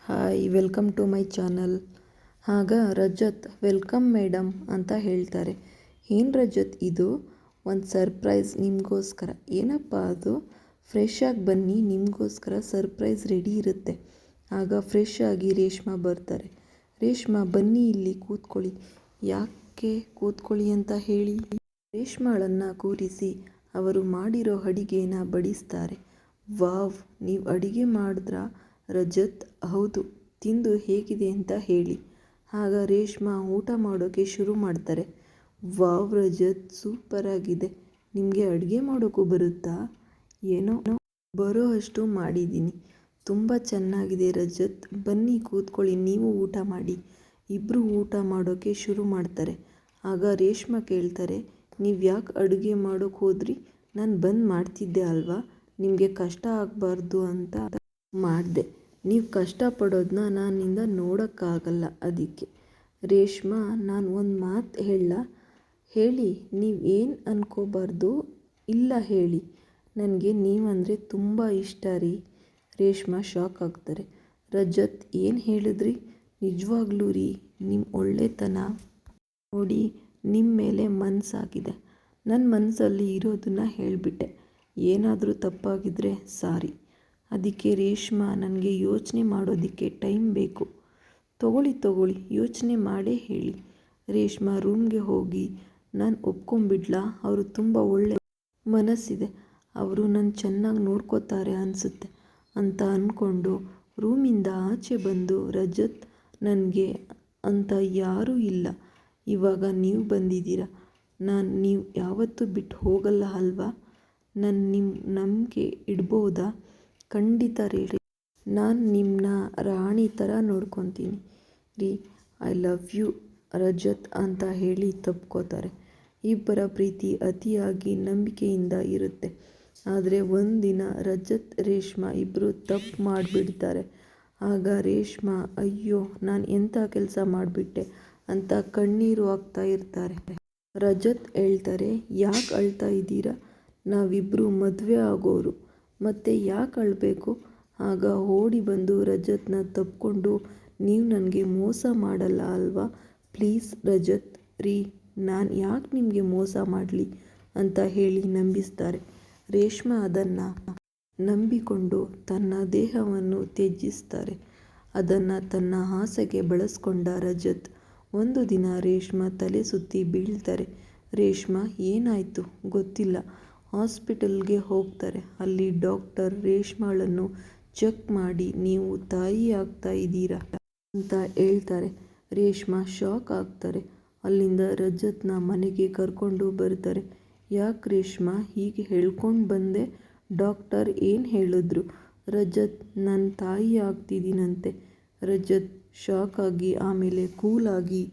Hi welcome to my channel. ಆಗ Rajat welcome madam ಅಂತ ಹೇಳ್ತಾರೆ. ಏನು ರಜತ್, ಇದು ಒಂದು ಸರ್ಪ್ರೈಸ್ ನಿಮಗೋಸ್ಕರ. ಏನಪ್ಪ ಅದು? ಫ್ರೆಶ್ ಆಗಿ ಬನ್ನಿ, ನಿಮಗೋಸ್ಕರ ಸರ್ಪ್ರೈಸ್ ರೆಡಿ ಇರುತ್ತೆ. ಆಗ ಫ್ರೆಶ್ ಆಗಿ ರೇಷ್ಮಾ ಬರ್ತಾರೆ. ರೇಷ್ಮಾ, ಬನ್ನಿ ಇಲ್ಲಿ ಕೂತ್ಕೊಳ್ಳಿ. ಯಾಕೆ ಕೂತ್ಕೊಳ್ಳಿ ಅಂತ ಹೇಳಿ. ರೇಷ್ಮಾಳನ್ನು ಕೂರಿಸಿ ಅವರು ಮಾಡಿರೋ ಅಡಿಗೆನ ಬಡಿಸ್ತಾರೆ. ವಾವ್, ನೀವು ಅಡಿಗೆ ಮಾಡಿದ್ರಾ ರಜತ್? ಹೌದು, ತಿಂದು ಹೇಗಿದೆ ಅಂತ ಹೇಳಿ. ಆಗ ರೇಷ್ಮಾ ಊಟ ಮಾಡೋಕ್ಕೆ ಶುರು ಮಾಡ್ತಾರೆ. ವಾವ್ ರಜತ್, ಸೂಪರ್ ಆಗಿದೆ. ನಿಮಗೆ ಅಡುಗೆ ಮಾಡೋಕ್ಕೂ ಬರುತ್ತಾ? ಏನೋ ಬರೋ ಅಷ್ಟು ಮಾಡಿದ್ದೀನಿ. ತುಂಬ ಚೆನ್ನಾಗಿದೆ ರಜತ್. ಬನ್ನಿ ಕೂತ್ಕೊಳ್ಳಿ, ನೀವು ಊಟ ಮಾಡಿ. ಇಬ್ಬರು ಊಟ ಮಾಡೋಕ್ಕೆ ಶುರು ಮಾಡ್ತಾರೆ. ಆಗ ರೇಷ್ಮಾ ಕೇಳ್ತಾರೆ, ನೀವು ಯಾಕೆ ಅಡುಗೆ ಮಾಡೋಕ್ಕೆ ಹೋದ್ರಿ? ನಾನು ಬಂದು ಮಾಡ್ತಿದ್ದೆ ಅಲ್ವಾ? ನಿಮಗೆ ಕಷ್ಟ ಆಗಬಾರ್ದು ಅಂತ ಮಾಡಿದೆ. ನೀವು ಕಷ್ಟಪಡೋದನ್ನ ನನ್ನಿಂದ ನೋಡೋಕ್ಕಾಗಲ್ಲ, ಅದಕ್ಕೆ. ರೇಷ್ಮಾ, ನಾನು ಒಂದು ಮಾತು ಹೇಳಿ, ನೀವು ಏನು ಅನ್ಕೋಬಾರ್ದು. ಇಲ್ಲ ಹೇಳಿ. ನನಗೆ ನೀವಂದರೆ ತುಂಬ ಇಷ್ಟ ರೀ. ರೇಷ್ಮಾ ಶಾಕ್ ಆಗ್ತಾರೆ. ರಜತ್, ಏನು ಹೇಳಿದ್ರಿ? ನಿಜವಾಗ್ಲೂ ರೀ, ನಿಮ್ಮ ಒಳ್ಳೆತನ ನೋಡಿ ನಿಮ್ಮ ಮೇಲೆ ಮನಸ್ಸಾಗಿದೆ. ನನ್ನ ಮನಸ್ಸಲ್ಲಿ ಇರೋದನ್ನು ಹೇಳಿಬಿಟ್ಟೆ. ಏನಾದರೂ ತಪ್ಪಾಗಿದ್ದರೆ ಸಾರಿ. ಅದಕ್ಕೆ ರೇಷ್ಮಾ, ನನಗೆ ಯೋಚನೆ ಮಾಡೋದಕ್ಕೆ ಟೈಮ್ ಬೇಕು. ತಗೊಳ್ಳಿ, ಯೋಚನೆ ಮಾಡೇ ಹೇಳಿ. ರೇಷ್ಮಾ ರೂಮ್ಗೆ ಹೋಗಿ, ನಾನು ಒಪ್ಕೊಂಬಿಡ್ಲಾ? ಅವರು ತುಂಬ ಒಳ್ಳೆ ಮನಸ್ಸಿದೆ, ಅವರು ನನ್ನ ಚೆನ್ನಾಗಿ ನೋಡ್ಕೋತಾರೆ ಅನಿಸುತ್ತೆ ಅಂತ ಅಂದ್ಕೊಂಡು ರೂಮಿಂದ ಆಚೆ ಬಂದು, ರಜತ್, ನನಗೆ ಅಂತ ಯಾರೂ ಇಲ್ಲ. ಇವಾಗ ನೀವು ಬಂದಿದ್ದೀರ. ನೀವು ಯಾವತ್ತೂ ಬಿಟ್ಟು ಹೋಗಲ್ಲ ಅಲ್ವಾ? ನಿಮ್ಮ ನಂಬಿಕೆ ಇಡ್ಬೋದಾ? ಖಂಡಿತ ರೀ. ನಾನು ನಿಮ್ಮನ್ನ ರಾಣಿ ಥರ ನೋಡ್ಕೊತೀನಿ ರೀ. ಐ ಲವ್ ಯು ರಜತ್ ಅಂತ ಹೇಳಿ ತಪ್ಕೋತಾರೆ. ಇಬ್ಬರ ಪ್ರೀತಿ ಅತಿಯಾಗಿ ನಂಬಿಕೆಯಿಂದ ಇರುತ್ತೆ. ಆದರೆ ಒಂದಿನ ರಜತ್ ರೇಷ್ಮಾ ಇಬ್ಬರು ತಪ್ಪು ಮಾಡಿಬಿಡ್ತಾರೆ. ಆಗ ರೇಷ್ಮಾ, ಅಯ್ಯೋ, ನಾನು ಎಂಥ ಕೆಲಸ ಮಾಡಿಬಿಟ್ಟೆ ಅಂತ ಕಣ್ಣೀರು ಹಾಕ್ತಾ ಇರ್ತಾರೆ. ರಜತ್ ಹೇಳ್ತಾರೆ, ಯಾಕೆ ಅಳ್ತಾ ಇದ್ದೀರಾ? ನಾವಿಬ್ಬರು ಮದುವೆ ಆಗೋರು, ಮತ್ತೆ ಯಾಕೆ ಅಳಬೇಕು? ಆಗ ಓಡಿ ಬಂದು ರಜತ್ನ ತಪ್ಕೊಂಡು, ನೀವು ನನಗೆ ಮೋಸ ಮಾಡಲ್ಲ ಅಲ್ವಾ? ಪ್ಲೀಸ್ ರಜತ್ ರೀ, ನಾನು ಯಾಕೆ ನಿಮಗೆ ಮೋಸ ಮಾಡಲಿ ಅಂತ ಹೇಳಿ ನಂಬಿಸ್ತಾರೆ. ರೇಷ್ಮಾ ಅದನ್ನು ನಂಬಿಕೊಂಡು ತನ್ನ ದೇಹವನ್ನು ತ್ಯಜಿಸ್ತಾರೆ. ಅದನ್ನು ತನ್ನ ಆಸೆಗೆ ಬಳಸ್ಕೊಂಡ ರಜತ್. ಒಂದು ದಿನ ರೇಷ್ಮಾ ತಲೆ ಸುತ್ತಿ ಬೀಳ್ತಾರೆ. ರೇಷ್ಮಾ, ಏನಾಯಿತು ಗೊತ್ತಿಲ್ಲ. ಹಾಸ್ಪಿಟಲ್ಗೆ ಹೋಗ್ತಾರೆ. ಅಲ್ಲಿ ಡಾಕ್ಟರ್ ರೇಷ್ಮಾಳನ್ನು ಚೆಕ್ ಮಾಡಿ, ನೀವು ತಾಯಿ ಆಗ್ತಾ ಇದ್ದೀರಾ ಅಂತ ಹೇಳ್ತಾರೆ. ರೇಷ್ಮಾ ಶಾಕ್ ಆಗ್ತಾರೆ. ಅಲ್ಲಿಂದ ರಜತ್ನ ಮನೆಗೆ ಕರ್ಕೊಂಡು ಬರ್ತಾರೆ. ಯಾಕೆ ರೇಷ್ಮಾ ಹೀಗೆ ಹೇಳ್ಕೊಂಡು ಬಂದೆ? ಡಾಕ್ಟರ್ ಏನು ಹೇಳಿದ್ರು? ರಜತ್, ನಾನು ತಾಯಿ ಆಗ್ತಿದ್ದೀನಂತೆ. ರಜತ್ ಶಾಕ್ ಆಗಿ ಆಮೇಲೆ ಕೂಲಾಗಿ,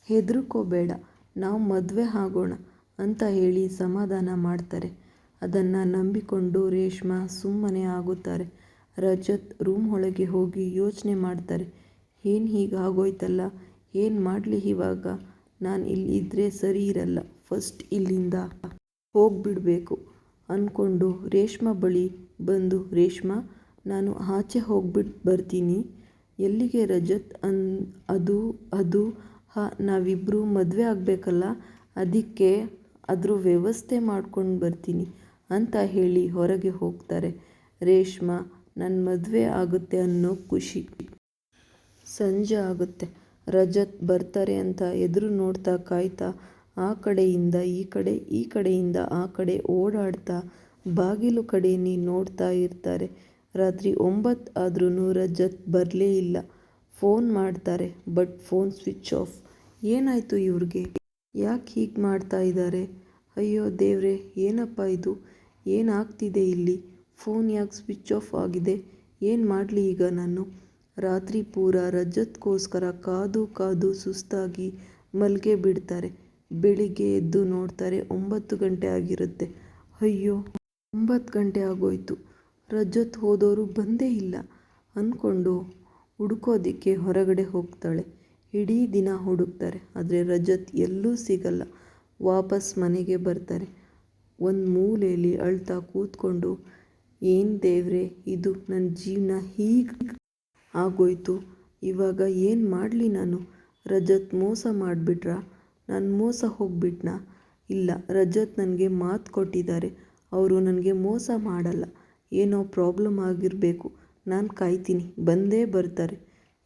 ಹೆದರ್ಕೋಬೇಡ, ನಾವು ಮದುವೆ ಆಗೋಣ ಅಂತ ಹೇಳಿ ಸಮಾಧಾನ ಮಾಡ್ತಾರೆ. ಅದನ್ನು ನಂಬಿಕೊಂಡು ರೇಷ್ಮಾ ಸುಮ್ಮನೆ ಆಗುತ್ತಾರೆ. ರಜತ್ ರೂಮ್ ಒಳಗೆ ಹೋಗಿ ಯೋಚನೆ ಮಾಡ್ತಾರೆ. ಏನು ಹೀಗೆ ಆಗೋಯ್ತಲ್ಲ, ಏನು ಮಾಡಲಿ ಇವಾಗ? ನಾನು ಇಲ್ಲಿ ಇದ್ದರೆ ಸರಿ ಇರಲ್ಲ, ಫಸ್ಟ್ ಇಲ್ಲಿಂದ ಹೋಗಿಬಿಡಬೇಕು ಅಂದ್ಕೊಂಡು ರೇಷ್ಮಾ ಬಳಿ ಬಂದು, ರೇಷ್ಮಾ, ನಾನು ಆಚೆ ಹೋಗ್ಬಿಟ್ಟು ಬರ್ತೀನಿ. ಎಲ್ಲಿಗೆ ರಜತ್? ಅದು ನಾವಿಬ್ಬರು ಮದುವೆ ಆಗಬೇಕಲ್ಲ, ಅದಕ್ಕೆ ಅದ್ರ ವ್ಯವಸ್ಥೆ ಮಾಡ್ಕೊಂಡು ಬರ್ತೀನಿ ಅಂತ ಹೇಳಿ ಹೊರಗೆ ಹೋಗ್ತಾರೆ. ರೇಷ್ಮಾ, ನನ್ನ ಮದುವೆ ಆಗುತ್ತೆ ಅನ್ನೋ ಖುಷಿ. ಸಂಜೆ ಆಗುತ್ತೆ. ರಜತ್ ಬರ್ತಾರೆ ಅಂತ ಎದುರು ನೋಡ್ತಾ ಕಾಯ್ತಾ ಆ ಕಡೆಯಿಂದ ಈ ಕಡೆ, ಈ ಕಡೆಯಿಂದ ಆ ಕಡೆ ಓಡಾಡ್ತಾ ಬಾಗಿಲು ಕಡೆನೇ ನೋಡ್ತಾ ಇರ್ತಾರೆ. ರಾತ್ರಿ 9 ಆದ್ರೂ ರಜತ್ ಬರಲೇ ಇಲ್ಲ. ಫೋನ್ ಮಾಡ್ತಾರೆ, ಬಟ್ ಫೋನ್ ಸ್ವಿಚ್ ಆಫ್. ಏನಾಯಿತು ಇವ್ರಿಗೆ? ಯಾಕೆ ಹೀಗೆ ಮಾಡ್ತಾ ಇದ್ದಾರೆ? ಅಯ್ಯೋ ದೇವ್ರೆ, ಏನಪ್ಪ ಇದು? ಏನಾಗ್ತಿದೆ ಇಲ್ಲಿ? ಫೋನ್ ಯಾಕೆ ಸ್ವಿಚ್ ಆಫ್ ಆಗಿದೆ? ಏನು ಮಾಡಲಿ ಈಗ ನಾನು? ರಾತ್ರಿ ಪೂರ ರಜತ್ಗೋಸ್ಕರ ಕಾದು ಸುಸ್ತಾಗಿ ಮಲ್ಗೆ ಬಿಡ್ತಾರೆ. ಬೆಳಿಗ್ಗೆ ಎದ್ದು ನೋಡ್ತಾರೆ 9 ಗಂಟೆ ಆಗಿರುತ್ತೆ. ಅಯ್ಯೋ, 9 ಗಂಟೆ ಆಗೋಯ್ತು, ರಜತ್ ಹೋದವರು ಬಂದೇ ಇಲ್ಲ ಅಂದ್ಕೊಂಡು ಹುಡುಕೋದಿಕ್ಕೆ ಹೊರಗಡೆ ಹೋಗ್ತಾಳೆ. ಇಡೀ ದಿನ ಹುಡುಕ್ತಾರೆ, ಆದರೆ ರಜತ್ ಎಲ್ಲೂ ಸಿಗಲ್ಲ. ವಾಪಸ್ ಮನೆಗೆ ಬರ್ತಾರೆ. ಒಂದು ಮೂಲೆಯಲ್ಲಿ ಅಳ್ತಾ ಕೂತ್ಕೊಂಡು, ಏನು ದೇವ್ರೆ ಇದು? ನನ್ನ ಜೀವನ ಹೀಗೆ ಆಗೋಯ್ತು. ಇವಾಗ ಏನು ಮಾಡಲಿ ನಾನು? ರಜತ್ ಮೋಸ ಮಾಡಿಬಿಟ್ರಾ? ನಾನು ಮೋಸ ಹೋಗ್ಬಿಟ್ನಾ? ಇಲ್ಲ, ರಜತ್ ನನಗೆ ಮಾತು ಕೊಟ್ಟಿದ್ದಾರೆ, ಅವರು ನನಗೆ ಮೋಸ ಮಾಡಲ್ಲ. ಏನೋ ಪ್ರಾಬ್ಲಮ್ ಆಗಿರಬೇಕು. ನಾನು ಕಾಯ್ತೀನಿ, ಬಂದೇ ಬರ್ತಾರೆ.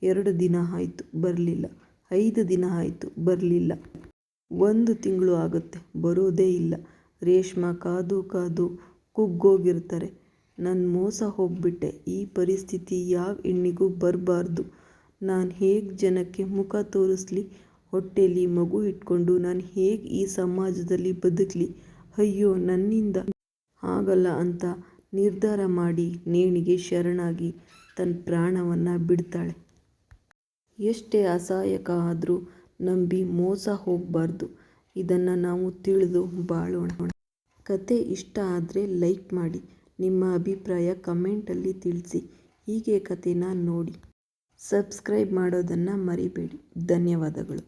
2 ದಿನ ಆಯಿತು ಬರಲಿಲ್ಲ, 5 ದಿನ ಆಯಿತು ಬರಲಿಲ್ಲ, 1 ತಿಂಗಳು ಆಗುತ್ತೆ ಬರೋದೇ ಇಲ್ಲ. ರೇಷ್ಮಾ ಕಾದು ಕಾದು ಕುಗ್ಗೋಗಿರ್ತಾರೆ. ನಾನು ಮೋಸ ಹೋಗ್ಬಿಟ್ಟೆ. ಈ ಪರಿಸ್ಥಿತಿ ಯಾವ ಹೆಣ್ಣಿಗೂ ಬರಬಾರ್ದು. ನಾನು ಹೇಗೆ ಜನಕ್ಕೆ ಮುಖ ತೋರಿಸ್ಲಿ? ಹೊಟ್ಟೆಲಿ ಮಗು ಇಟ್ಕೊಂಡು ನಾನು ಹೇಗೆ ಈ ಸಮಾಜದಲ್ಲಿ ಬದುಕಲಿ? ಅಯ್ಯೋ, ನನ್ನಿಂದ ಆಗಲ್ಲ ಅಂತ ನಿರ್ಧಾರ ಮಾಡಿ ನೇಣಿಗೆ ಶರಣಾಗಿ ತನ್ನ ಪ್ರಾಣವನ್ನು ಬಿಡ್ತಾಳೆ. ಎಷ್ಟೇ ಅಸಹಾಯಕ ಆದರೂ ನಂಬಿ ಮೋಸ ಹೋಗಬಾರ್ದು. ಇದನ್ನು ನಾವು ತಿಳಿದು ಬಾಳೋಣ. ಕತೆ ಇಷ್ಟ ಆದರೆ ಲೈಕ್ ಮಾಡಿ, ನಿಮ್ಮ ಅಭಿಪ್ರಾಯ ಕಮೆಂಟಲ್ಲಿ ತಿಳಿಸಿ. ಹೀಗೆ ಕತೆನ ನೋಡಿ ಸಬ್ಸ್ಕ್ರೈಬ್ ಮಾಡೋದನ್ನು ಮರಿಬೇಡಿ. ಧನ್ಯವಾದಗಳು.